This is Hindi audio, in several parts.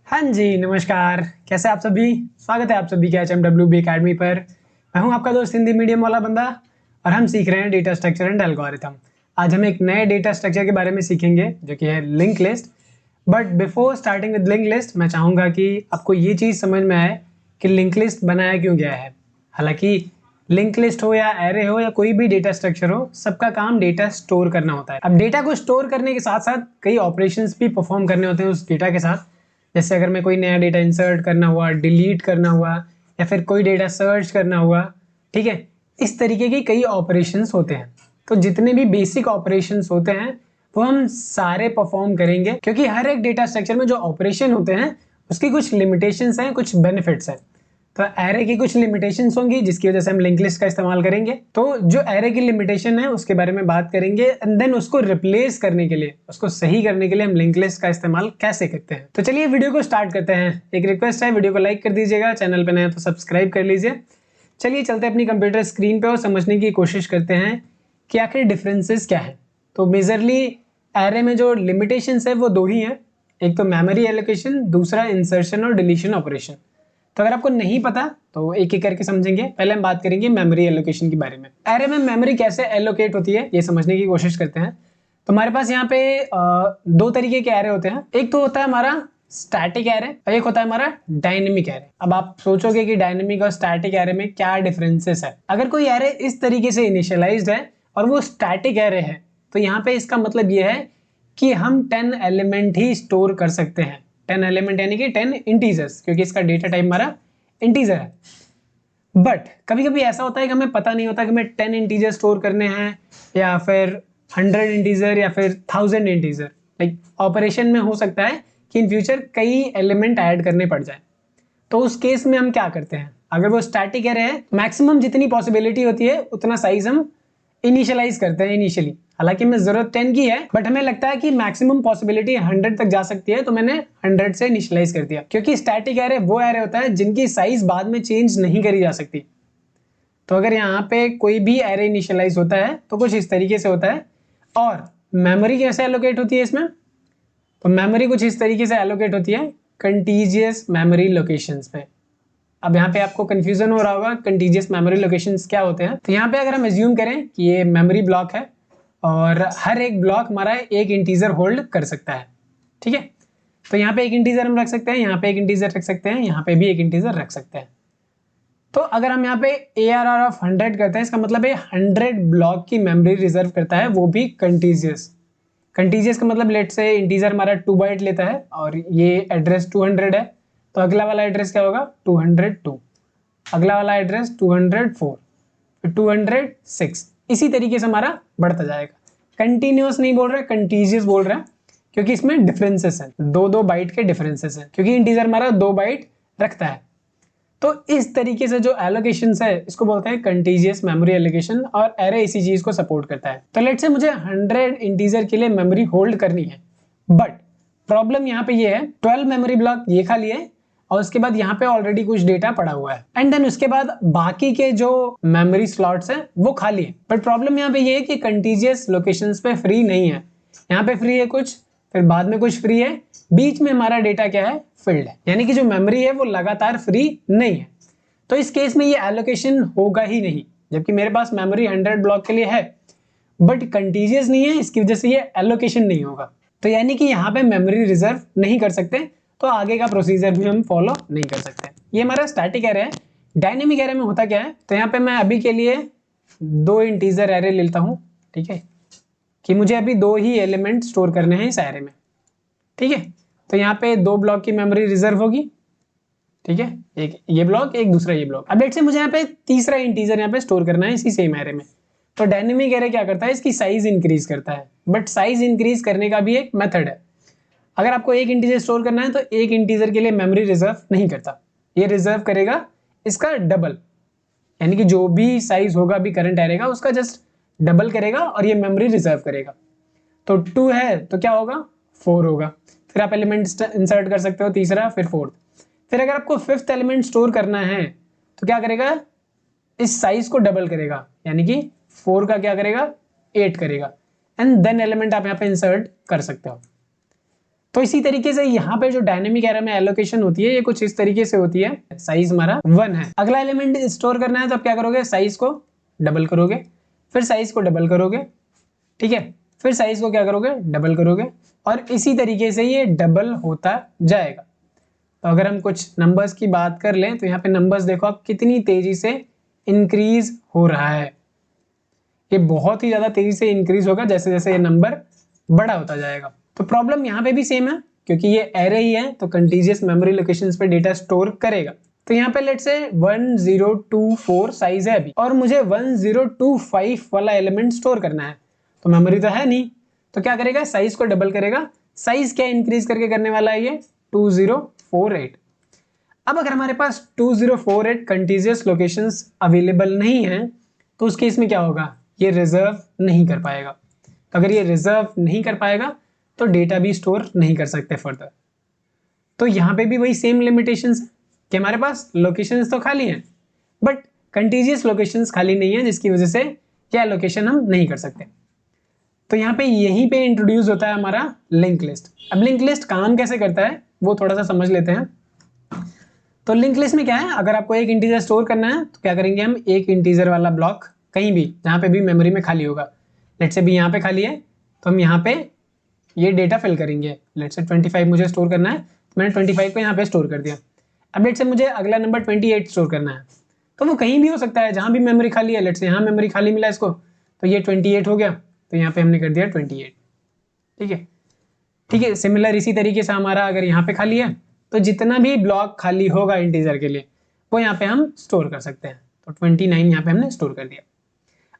हाँ जी, नमस्कार। कैसे आप सभी? स्वागत है आप सभी के HMWB अकेडमी पर। मैं हूं आपका दोस्त हिंदी मीडियम वाला बंदा और हम सीख रहे हैं डेटा स्ट्रक्चर एंड एल्गोरिथम। आज हम एक नए डेटा स्ट्रक्चर के बारे में सीखेंगे जो कि है link list. But before starting with link list मैं चाहूँगा कि आपको ये चीज़ समझ में आए कि लिंक लिस्ट बनाया क्यों गया है। हालांकि लिंक लिस्ट हो या एरे हो या कोई भी डेटा स्ट्रक्चर हो, सबका काम डेटा स्टोर करना होता है। अब डेटा को स्टोर करने के साथ साथ कई ऑपरेशंस भी परफॉर्म करने होते हैं उस डेटा के साथ। जैसे अगर मैं कोई नया डेटा इंसर्ट करना हुआ, डिलीट करना हुआ या फिर कोई डेटा सर्च करना हुआ, ठीक है, इस तरीके के कई ऑपरेशंस होते हैं। तो जितने भी बेसिक ऑपरेशंस होते हैं वो हम सारे परफॉर्म करेंगे, क्योंकि हर एक डेटा स्ट्रक्चर में जो ऑपरेशन होते हैं उसकी कुछ लिमिटेशंस हैं, कुछ बेनिफिट्स हैं। तो एरे की कुछ लिमिटेशंस होंगी जिसकी वजह से हम लिंक लिस्ट का इस्तेमाल करेंगे। तो जो एरे की लिमिटेशन है उसके बारे में बात करेंगे एंड देन उसको रिप्लेस करने के लिए, उसको सही करने के लिए हम लिंक लिस्ट का इस्तेमाल कैसे करते हैं। तो चलिए वीडियो को स्टार्ट करते हैं। एक रिक्वेस्ट है, वीडियो को लाइक कर दीजिएगा, चैनल पे नए हैं तो सब्सक्राइब कर लीजिए। चलिए चलते हैं अपनी कंप्यूटर स्क्रीन पे और समझने की कोशिश करते हैं कि आखिर डिफरेंसेस क्या है। तो मेजरली एरे में जो लिमिटेशंस है वो दो ही हैं, एक तो मेमोरी एलोकेशन, दूसरा इंसर्शन और डिलीशन ऑपरेशन। तो अगर आपको नहीं पता तो एक एक करके समझेंगे। पहले हम बात करेंगे मेमोरी एलोकेशन के बारे में। एरे में मेमोरी कैसे एलोकेट होती है ये समझने की कोशिश करते हैं। तो हमारे पास यहाँ पे दो तरीके के एरे होते हैं। एक तो होता है हमारा स्टैटिक एरे और एक होता है हमारा डायनेमिक एरे। अब आप सोचोगे कि डायनेमिक और स्टैटिक एरे में क्या डिफरेंसेस है। अगर कोई एरे इस तरीके से इनिशियलाइज्ड है और वो स्टैटिक एरे है तो यहाँ पे इसका मतलब ये है कि हम 10 एलिमेंट ही स्टोर कर सकते हैं। 10 एलिमेंट यानी कि 10 इंटीजर्स, क्योंकि इसका डेटा टाइप हमारा इंटीजर है। बट कभी कभी ऐसा होता है कि हमें पता नहीं होता कि हमें 10 इंटीजर स्टोर करने हैं या फिर 100 इंटीजर या फिर 1000 इंटीजर। लाइक ऑपरेशन में हो सकता है कि इन फ्यूचर कई एलिमेंट ऐड करने पड़ जाए। तो उस केस में हम क्या करते हैं, अगर वो स्टैटिक एरे है, मैक्सिमम जितनी पॉसिबिलिटी होती है उतना साइज हम इनिशियलाइज करते हैं इनिशियली। हालांकि हमें जरूरत 10 की है बट हमें लगता है कि मैक्सिमम पॉसिबिलिटी 100 तक जा सकती है, तो मैंने 100 से इनिशियलाइज कर दिया। क्योंकि स्टैटिक एरे वो एरे होता है जिनकी साइज बाद में चेंज नहीं करी जा सकती। तो अगर यहाँ पे कोई भी एरे इनिशियलाइज होता है तो कुछ इस तरीके से होता है। और मेमोरी कैसे एलोकेट होती है इसमें, तो मेमोरी कुछ इस तरीके से एलोकेट होती है कंटीजियस मेमोरी लोकेशंस पे। अब यहाँ पे आपको कंफ्यूजन हो रहा होगा कंटीजियस मेमोरी लोकेशंस क्या होते हैं। तो यहाँ पे अगर हम एज्यूम करें कि ये मेमोरी ब्लॉक है और हर एक ब्लॉक हमारा एक इंटीजर होल्ड कर सकता है, ठीक है। तो यहाँ पे एक इंटीजर हम रख सकते हैं, यहाँ पे एक इंटीजर रख सकते हैं, यहाँ पे भी एक इंटीजर रख सकते हैं। तो अगर हम यहाँ पे ARR ऑफ 100 करते हैं, इसका मतलब है 100 ब्लॉक की मेमोरी रिजर्व करता है, वो भी कंटीजियस। कंटीजियस का मतलब लेट से इंटीजर हमारा 2 बाइट लेता है और ये एड्रेस 200 है, तो अगला वाला एड्रेस क्या होगा 202, अगला वाला एड्रेस 204, फिर 206, इसी तरीके से हमारा बढ़ता जाएगा। कंटिन्यूअस नहीं बोल रहे, कंटीजियस बोल रहे हैं, क्योंकि इसमें डिफरेंसेस हैं, दो दो बाइट के डिफरेंसेस हैं, क्योंकि इंटीजर हमारा 2 बाइट रखता है। तो इस तरीके से जो एलोकेशंस है इसको बोलते हैं कंटीजियस मेमोरी एलोकेशन, और एरे इसी चीज को सपोर्ट करता है। तो लेट से मुझे 100 इंटीजर के लिए मेमोरी होल्ड करनी है, बट प्रॉब्लम यहाँ पे ये है 12 मेमोरी ब्लॉक ये खाली है और उसके बाद यहाँ पे ऑलरेडी कुछ डेटा पड़ा हुआ है, एंड देन उसके बाद बाकी के जो मेमोरी स्लॉट्स है वो खाली है। बट प्रॉब्लम यहाँ पे ये है कि कंटीजियस लोकेशंस पे फ्री नहीं है। यहाँ पे फ्री है कुछ, फिर बाद में कुछ फ्री है, बीच में हमारा डेटा क्या है फिल्ड है, यानी कि जो मेमोरी है वो लगातार फ्री नहीं है। तो इस केस में ये एलोकेशन होगा ही नहीं, जबकि मेरे पास मेमोरी 100 ब्लॉक के लिए है बट कंटीजियस नहीं है, इसकी वजह से ये एलोकेशन नहीं होगा। तो यानी कि यहाँ पे मेमोरी रिजर्व नहीं कर सकते, तो आगे का प्रोसीजर भी हम फॉलो नहीं कर सकते। ये हमारा स्टैटिक एरे है। डायनेमिक एरे में होता क्या है, तो यहाँ पे मैं अभी के लिए 2 इंटीजर एरे लेता हूँ, ठीक है, कि मुझे अभी 2 ही एलिमेंट स्टोर करने हैं इस एरे में, ठीक है। तो यहाँ पे 2 ब्लॉक की मेमोरी रिजर्व होगी, ठीक है, एक ये ब्लॉक एक दूसरा ये ब्लॉक। अब लेट से मुझे यहाँ पे तीसरा इंटीजर यहाँ पे स्टोर करना है इसी सेम एरे में। तो डायनेमिक एरे क्या करता है, इसकी साइज इंक्रीज करता है, बट साइज इंक्रीज करने का भी एक मेथड है। अगर आपको एक इंटीजर स्टोर करना है तो एक इंटीजर के लिए मेमोरी रिजर्व नहीं करता, ये रिजर्व करेगा इसका डबल, यानी कि जो भी साइज होगा अभी करंट एरे का उसका जस्ट डबल करेगा और ये मेमोरी रिजर्व करेगा। तो 2 है तो क्या होगा 4 होगा, फिर आप एलिमेंट इंसर्ट कर सकते हो तीसरा, फिर फोर्थ। फिर अगर आपको फिफ्थ एलिमेंट स्टोर करना है तो क्या करेगा, इस साइज को डबल करेगा, यानी कि 4 का क्या करेगा 8 करेगा, एंड देन एलिमेंट आप यहाँ पे इंसर्ट कर सकते हो। तो इसी तरीके से यहाँ पे जो डायनेमिक एरे में एलोकेशन होती है ये कुछ इस तरीके से होती है। साइज हमारा 1 है। अगला एलिमेंट स्टोर करना है तो आप क्या करोगे, साइज को डबल करोगे, फिर साइज को डबल करोगे, ठीक है, फिर साइज को क्या करोगे, डबल करोगे, और इसी तरीके से ये डबल होता जाएगा। तो अगर हम कुछ नंबर्स की बात कर लें तो यहाँ पे नंबर्स देखो आप कितनी तेजी से इंक्रीज हो रहा है। ये बहुत ही ज्यादा तेजी से इंक्रीज होगा जैसे जैसे ये नंबर बड़ा होता जाएगा। तो प्रॉब्लम यहाँ पे भी सेम है, क्योंकि ये एरे ही है तो कंटीजियस मेमोरी लोकेशंस पे डेटा स्टोर करेगा। तो यहाँ पे लेट्स से 1024 साइज है अभी, और मुझे 1025 वाला एलिमेंट स्टोर करना है। तो मेमोरी तो है नहीं, तो क्या करेगा, साइज को डबल करेगा। साइज क्या इंक्रीज करके करने वाला है, ये 2048। अब अगर हमारे पास 2048 कंटीजियस लोकेशंस अवेलेबल नहीं है तो उस केस में क्या होगा, ये रिजर्व नहीं कर पाएगा। तो अगर ये रिजर्व नहीं कर पाएगा तो डेटा भी स्टोर नहीं कर सकते फर्दर। तो यहाँ पे भी वही सेम लिमिटेशंस है कि हमारे पास लोकेशंस तो खाली हैं बट कंटीजियस लोकेशंस खाली नहीं है, जिसकी वजह से क्या लोकेशन हम नहीं कर सकते। तो यहाँ पे यहीं पे इंट्रोड्यूस होता है हमारा लिंक लिस्ट। अब लिंक लिस्ट काम कैसे करता है वो थोड़ा सा समझ लेते हैं। तो लिंक लिस्ट में क्या है, अगर आपको एक इंटीजर स्टोर करना है तो क्या करेंगे हम, एक इंटीजर वाला ब्लॉक कहीं भी जहाँ पे भी मेमोरी में खाली होगा, लेट्स से भी यहाँ पे खाली है तो हम यहाँ पे ये डेटा फिल करेंगे। लेट्स से 25 मुझे स्टोर करना है तो मैंने 25 को यहाँ पे स्टोर कर दिया। अब लेट्स से मुझे अगला नंबर 28 स्टोर करना है, तो वो कहीं भी हो सकता है जहाँ भी मेमोरी खाली है। लेट्स से यहाँ मेमोरी खाली मिला इसको, तो ये 28 हो गया, तो यहाँ पे हमने कर दिया 28। ठीक है, ठीक है। सिमिलर इसी तरीके से हमारा अगर यहाँ पे खाली है तो जितना भी ब्लॉक खाली होगा इंटीजर के लिए वो यहाँ पे हम स्टोर कर सकते हैं। तो 29 यहाँ पे हमने स्टोर कर दिया।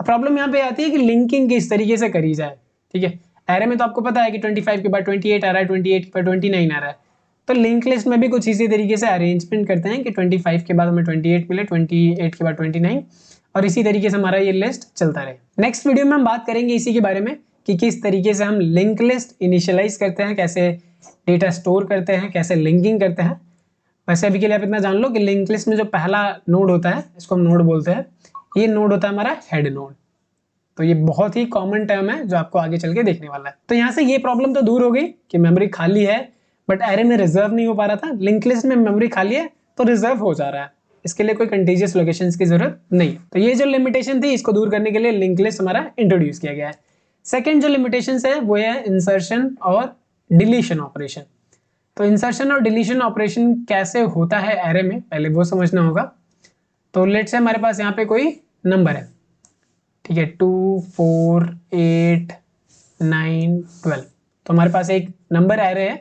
अब प्रॉब्लम यहाँ पे आती है कि लिंकिंग किस तरीके से करी जाए। ठीक है, एरे में तो आपको पता है कि 25 के बाद 28 आ रहा है, 28 के बाद 29 आ रहा है, तो लिंक लिस्ट में भी कुछ इसी तरीके से अरेंजमेंट करते हैं कि 25 के बाद हमें 28 मिले, 28 के बाद 29, और इसी तरीके से हमारा ये लिस्ट चलता रहे। नेक्स्ट वीडियो में हम बात करेंगे इसी के बारे में कि किस तरीके से हम लिंक लिस्ट इनिशियलाइज करते हैं, कैसे डेटा स्टोर करते हैं, कैसे लिंकिंग करते हैं। वैसे अभी के लिए आप इतना जान लो कि लिंक लिस्ट में जो पहला नोड होता है, इसको हम नोड बोलते हैं, ये नोड होता है हमारा हेड नोड। तो ये बहुत ही कॉमन टर्म है जो आपको आगे चल के देखने वाला है। तो यहाँ से ये प्रॉब्लम तो दूर हो गई कि मेमोरी खाली है बट एरे में रिजर्व नहीं हो पा रहा था। लिंक लिस्ट में मेमोरी खाली है तो रिजर्व हो जा रहा है, इसके लिए कोई कंटीजियस लोकेशंस की जरूरत नहीं है। तो ये जो लिमिटेशन थी इसको दूर करने के लिए लिंक लिस्ट हमारा इंट्रोड्यूस किया गया है। सेकेंड जो लिमिटेशन है वो है इंसर्शन और डिलीशन ऑपरेशन। तो इंसर्शन और डिलीशन ऑपरेशन कैसे होता है एरे में, पहले वो समझना होगा। तो लेट्स से हमारे पास यहाँ पे कोई नंबर है, ठीक है, 2 4 8 9 12। तो हमारे पास एक नंबर एरे है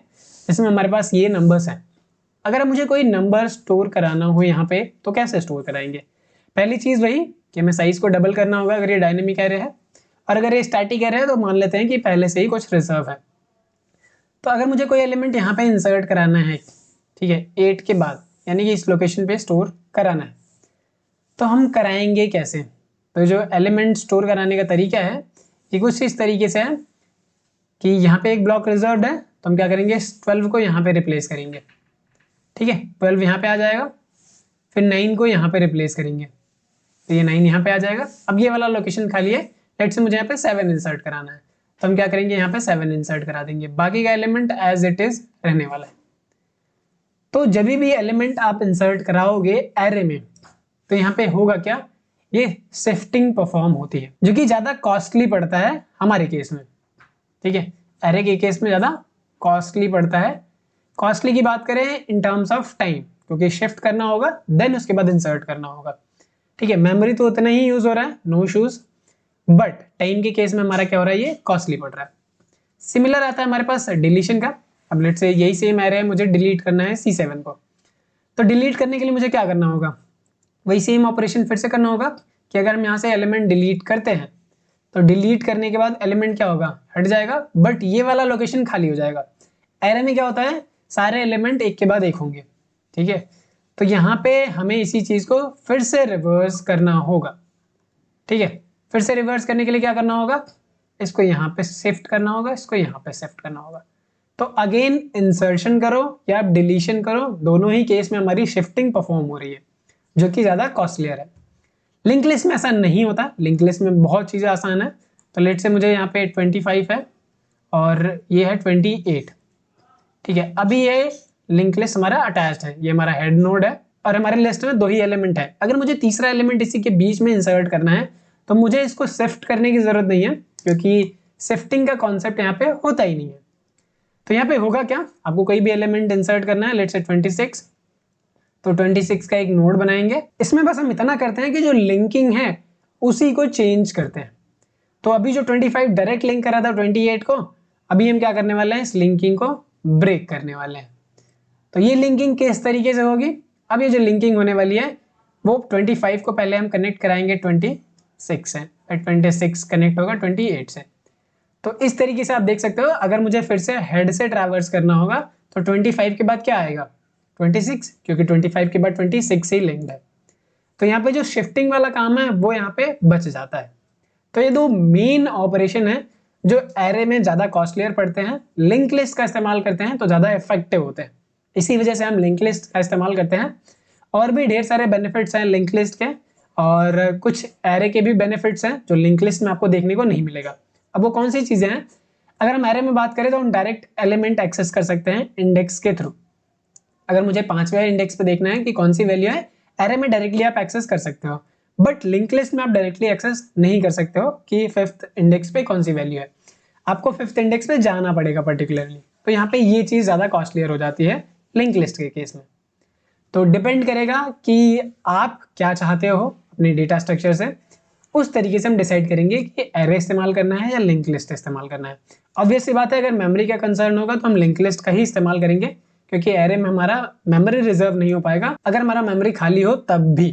जिसमें हमारे पास ये नंबर्स हैं। अगर मुझे कोई नंबर स्टोर कराना हो यहाँ पे तो कैसे स्टोर कराएंगे, पहली चीज वही कि हमें साइज को डबल करना होगा अगर ये डायनेमिक एरे है, और अगर ये स्टैटिक एरे है तो मान लेते हैं कि पहले से ही कुछ रिजर्व है। तो अगर मुझे कोई एलिमेंट यहाँ पे इंसर्ट कराना है, ठीक है, 8 के बाद, यानी कि इस लोकेशन पे स्टोर कराना है, तो हम कराएंगे कैसे। तो जो एलिमेंट स्टोर कराने का तरीका है ये कुछ इस तरीके से है कि यहाँ पे एक ब्लॉक रिजर्व्ड है तो हम क्या करेंगे, 12 को यहाँ पे रिप्लेस करेंगे। ठीक है, 12 यहाँ पे आ जाएगा, फिर 9 को यहाँ पे रिप्लेस करेंगे तो ये 9 यहाँ पे आ जाएगा। अब ये वाला लोकेशन खाली है, लेट्स से मुझे यहाँ पे 7 इंसर्ट कराना है तो हम क्या करेंगे, यहाँ पे 7 इंसर्ट करा देंगे, बाकी का एलिमेंट एज इट इज रहने वाला है। तो जब भी एलिमेंट आप इंसर्ट कराओगे एरे में तो यहाँ पे होगा क्या, ये शिफ्टिंग परफॉर्म होती है जो कि ज्यादा कॉस्टली पड़ता है हमारे केस में। ठीक है, एरे के केस में ज्यादा कॉस्टली पड़ता है। कॉस्टली की बात करें इन टर्म्स ऑफ टाइम, क्योंकि शिफ्ट करना होगा देन उसके बाद इंसर्ट करना होगा। ठीक है, मेमोरी तो उतना ही यूज हो रहा है, नो इश्यूज, बट टाइम के केस में हमारा क्या हो रहा है, ये कॉस्टली पड़ रहा है। सिमिलर आता है हमारे पास डिलीशन का। अब लेट्स से यही सेम एरे है, मुझे डिलीट करना है C7 को, तो डिलीट करने के लिए मुझे क्या करना होगा, वही सेम ऑपरेशन फिर से करना होगा कि अगर हम यहाँ से एलिमेंट डिलीट करते हैं तो डिलीट करने के बाद एलिमेंट क्या होगा, हट जाएगा, बट ये वाला लोकेशन खाली हो जाएगा। एरे में क्या होता है, सारे एलिमेंट एक के बाद एक होंगे। ठीक है, तो यहाँ पे हमें इसी चीज को फिर से रिवर्स करना होगा। ठीक है, फिर से रिवर्स करने के लिए क्या करना होगा, इसको यहाँ पे शिफ्ट करना होगा, इसको यहाँ पे शिफ्ट करना होगा। तो अगेन इंसर्शन करो या आप डिलीशन करो, दोनों ही केस में हमारी शिफ्टिंग परफॉर्म हो रही है जो कि ज्यादा कॉस्टलियर है। लिंक लिस्ट में ऐसा नहीं होता, लिंक लिस्ट में बहुत चीजें आसान है। तो लेट से मुझे यहाँ पे 25 है और ये है 28, ठीक है, अभी ये लिंक लिस्ट हमारा अटैच्ड है, ये हमारा हेड नोड है और हमारे लिस्ट में 2 ही एलिमेंट है। अगर मुझे तीसरा एलिमेंट इसी के बीच में इंसर्ट करना है तो मुझे इसको शिफ्ट करने की जरूरत नहीं है, क्योंकि शिफ्टिंग का कॉन्सेप्ट यहाँ पे होता ही नहीं है। तो यहाँ पे होगा क्या, आपको कोई भी एलिमेंट इंसर्ट करना है, लेट्स से 26, तो 26 का एक नोड बनाएंगे। इसमें बस हम इतना करते हैं कि जो लिंकिंग है उसी को चेंज करते हैं। तो अभी जो 25 डायरेक्ट लिंक करा था 28 को, अभी हम क्या करने वाले हैं, इस लिंकिंग को ब्रेक करने वाले हैं। तो ये लिंकिंग किस तरीके से होगी, अब ये जो लिंकिंग होने वाली है वो 25 को पहले हम कनेक्ट कराएंगे 26 से, 26 कनेक्ट होगा 28 से। तो इस तरीके से आप देख सकते हो, अगर मुझे फिर से हेड से ट्रैवर्स करना होगा तो 25 के बाद क्या आएगा, 26, क्योंकि 25 के बाद 26 ही लिंक्ड है। तो यहाँ पे जो शिफ्टिंग वाला काम है वो यहाँ पे बच जाता है। तो ये 2 मेन ऑपरेशन है जो एरे में ज्यादा कॉस्टलियर पड़ते हैं, लिंक लिस्ट का इस्तेमाल करते हैं तो ज्यादा इफेक्टिव होते हैं, इसी वजह से हम लिंक लिस्ट का इस्तेमाल करते हैं। और भी ढेर सारे बेनिफिट्स हैं लिंक लिस्ट के, और कुछ एरे के भी बेनिफिट्स हैं जो लिंक लिस्ट में आपको देखने को नहीं मिलेगा। अब वो कौन सी चीजें हैं, अगर हम एरे में बात करें तो हम डायरेक्ट एलिमेंट एक्सेस कर सकते हैं इंडेक्स के थ्रू। अगर मुझे 5वें इंडेक्स पे देखना है कि कौन सी वैल्यू है, एरे में डायरेक्टली आप एक्सेस कर सकते हो, बट लिंक लिस्ट में आप डायरेक्टली एक्सेस नहीं कर सकते हो कि 5th इंडेक्स पे कौन सी वैल्यू है, आपको 5th इंडेक्स पे जाना पड़ेगा पर्टिकुलरली। तो यहाँ पे ये चीज ज्यादा कॉस्टलियर हो जाती है लिंक लिस्ट के केस में। तो डिपेंड करेगा कि आप क्या चाहते हो अपने डेटा स्ट्रक्चर से, उस तरीके से हम डिसाइड करेंगे कि एरे इस्तेमाल करना है या लिंक लिस्ट इस्तेमाल करना है। ऑब्वियस सी बात है, अगर मेमोरी का कंसर्न होगा तो हम लिंक लिस्ट का ही इस्तेमाल करेंगे, क्योंकि एरे में हमारा मेमोरी रिजर्व नहीं हो पाएगा अगर हमारा मेमोरी खाली हो तब भी।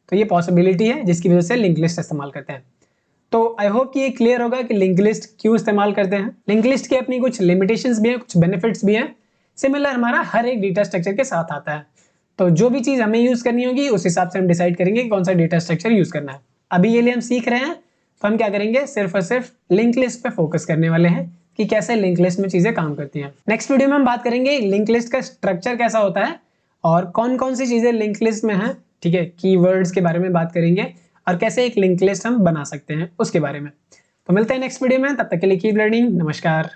तो ये पॉसिबिलिटी है जिसकी वजह से लिंक लिस्ट इस्तेमाल करते हैं। तो आई होप कि ये क्लियर होगा कि लिंक लिस्ट क्यों इस्तेमाल करते हैं। लिंक लिस्ट की अपनी कुछ लिमिटेशंस भी हैं, कुछ बेनिफिट्स भी हैं। सिमिलर हमारा हर एक डेटा स्ट्रक्चर के साथ आता है, तो जो भी चीज हमें यूज करनी होगी उस हिसाब से हम डिसाइड करेंगे कि कौन सा डेटा स्ट्रक्चर यूज करना है। अभी ये लिए हम सीख रहे हैं, तो हम क्या करेंगे, सिर्फ और सिर्फ लिंक लिस्ट पे फोकस करने वाले हैं कि कैसे लिंक लिस्ट में चीजें काम करती हैं। नेक्स्ट वीडियो में हम बात करेंगे लिंक लिस्ट का स्ट्रक्चर कैसा होता है और कौन कौन सी चीजें लिंक लिस्ट में है, ठीक है, कीवर्ड्स के बारे में बात करेंगे और कैसे एक लिंक लिस्ट हम बना सकते हैं उसके बारे में। तो मिलते हैं नेक्स्ट वीडियो में, तब तक के लिए कीप लर्निंग, नमस्कार।